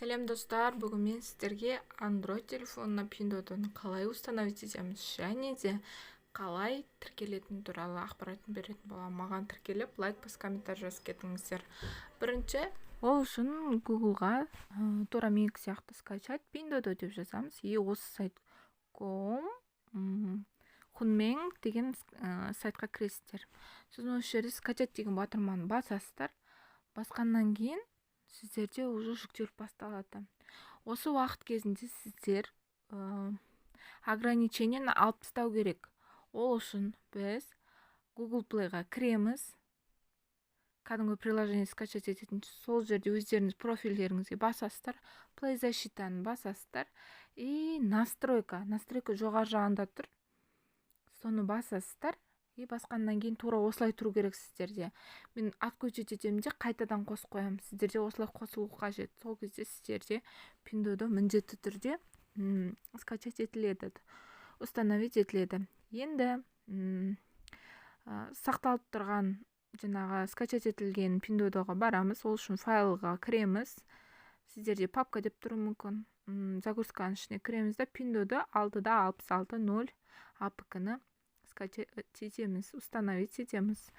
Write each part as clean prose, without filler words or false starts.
Сәлем достар, бүгін мен сіздерге Android телефонына Pinduoduo қалай установить етеміз және де қалай тіркелетіні туралы ақпаратын беретін боламын. Маған тіркеліп, лайк бас комментарий жазып кетіңіздер. Бірінші, ол үшін Google-ға Тураминг сияқты скачать Pinduoduo деп жазамыз. Осы сайт.com Хунмeng деген сайтқа кіресіздер. Сосын осы жерде скачать деген батырманы басасыздар. Басқаннан кейін сіздерде уже жүктеліп басталады. Осы уақыт кезінде сіздер ограничениені алып тастау керек. Ол үшін біз Google Play-ға кіреміз. Кәдімгі приложение скачать ететін, сол жерде өздеріңіз профильдеріңізге басасыздар. Play защитаны басасыздар. И настройка жоғары жағында тұр. Соны басасыздар. И басқаннан кейін тура осылай тұру керек сіздерде. Мен отключить етемін де қайтадан қосып қоямын. Сіздерде осылай қосылу қажет. Сол кезде сіздерде Pinduoduo міндетті түрде скачать етіледі, установить етіледі. Енді сақталып тұрған жаңағы скачать етілген Pinduoduoға барамыз. Ол үшін файлға кіреміз. Сіздерде папка деп тұру мүмкін. Загрузканың ішіне кіреміз де Pinduoduo 6.66.0 APK-ны скачать етеміз, установить етеміз.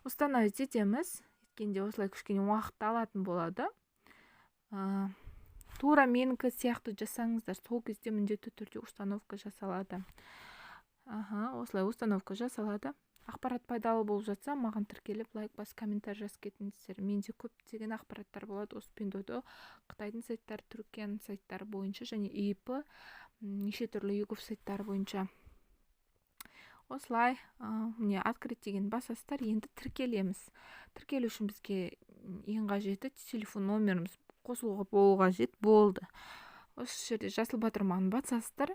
Установить етеміз. Еткенде осылай кішкене уақытты алатын болады. Тура менікі сияқты жасаңыздар. Сол кезде міндетті түрде установка жасалады. Осылай установка жасалады. Ақпарат пайдалы болып жатса, маған тіркеліп, лайк бас комментарий жазып кетіңіздер. Менде көптеген ақпараттар болады осы Pinduoduo, Қытайдың сайттары, Түркияның сайттары бойынша және ИП, неше түрлі егов сайттары бойынша. Осылай, міне открыть деген басасыздар, енді тіркелеміз. Тіркелу үшін бізге ең қажеті телефон номеріміз қосылуға болу қажет, болды. Осы жерде жасыл батырманы басасыздар.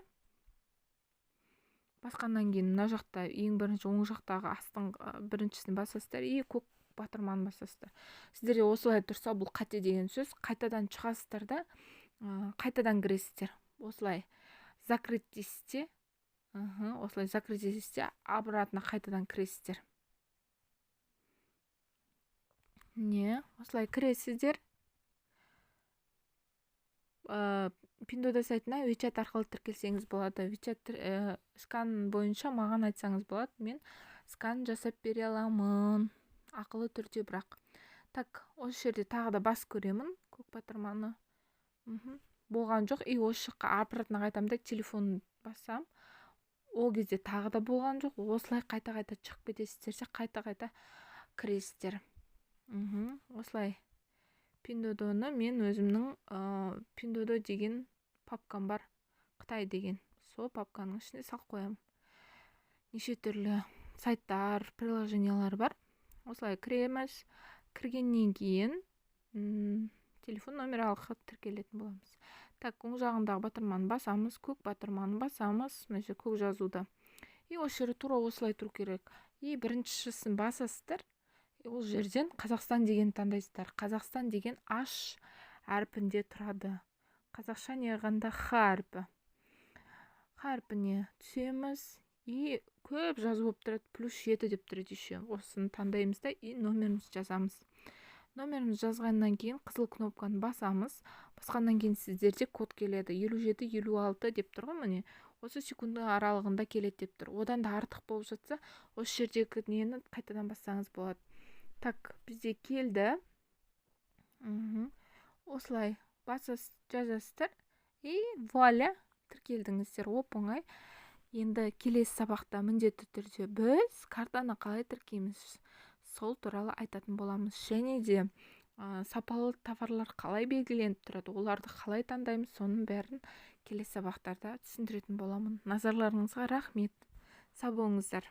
Басқаннан кейін мына жақта ең бірінші оң жақтағы астың біріншісін басасыздар и көк батырманы басасыздар. Сіздерде осылай тұрса, бұл қате деген сөз. Қайтадан шығасыздар да, қайтадан кіресіздер. Осылай закрыть дейсізде. Осылай закрыть етесізде, обратно қайтадан кіресіздер. Осылай кіресіздер. Pinduoduo сайтына WeChat арқылы тіркелсеңіз болады. WeChat скан бойынша маған айтсаңыз болады. Мен скан жасап бере аламын. Ақылы түрде бірақ. Так, осы жерде тағы да бас көремін. Көк батырманы. Болған жоқ. И осы жаққа аппаратына қайтамын да телефон басам. Ол кезде тағы да болған жоқ. Осылай қайта-қайта шығып кетесіздер, қайта-қайта кіресіздер. Осылай Pinduoduoны мен өзімнің Pinduoduo деген папкам бар, Қытай деген. Сол папканың ішіне салып қоямын. Неше түрлі сайттар, приложениялар бар. Осылай кіреміз. Кіргеннен кейін телефон номер арқылы тіркелетін боламыз. Так, оң жағындағы батырманы басамыз, көк батырманы басамыз, мәже көк жазуда. И осы жерде тура осылай тұру керек. И біріншісін басасыздар. Ол жерден Қазақстан деген таңдайсыздар. Қазақстан деген H әрпінде тұрады. Қазақша неғанда Х әрпі. Х әрпіне түсеміз. И көп жазу болып тұрады. +7 деп тұрады еще. Осыны таңдаймыз да и номеріміз жазамыз. Номеріміз жазғаннан кейін қызыл кнопканы басамыз. Басқаннан кейін сіздерде код келеді. 57-56 деп тұр ғой, міне. Осы секунды аралығында келеді деп тұр. Одан да артық болып жатса, осы жердегі нені қайтадан бассаңыз болады. Так, бізде келді. Осылай жазасыздар. И вуаля, тіркелдіңіздер. Оп-оңай. Енді келесі сабақта міндетті түрде біз картаны қалай тіркейміз, сол туралы айтатын боламыз. Және де сапалы товарлар қалай белгіленіп тұрады, оларды қалай таңдаймыз, соның бәрін келесі сабақтарда түсіндіретін боламын. Назарларыңызға рахмет. Сау болыңыздар.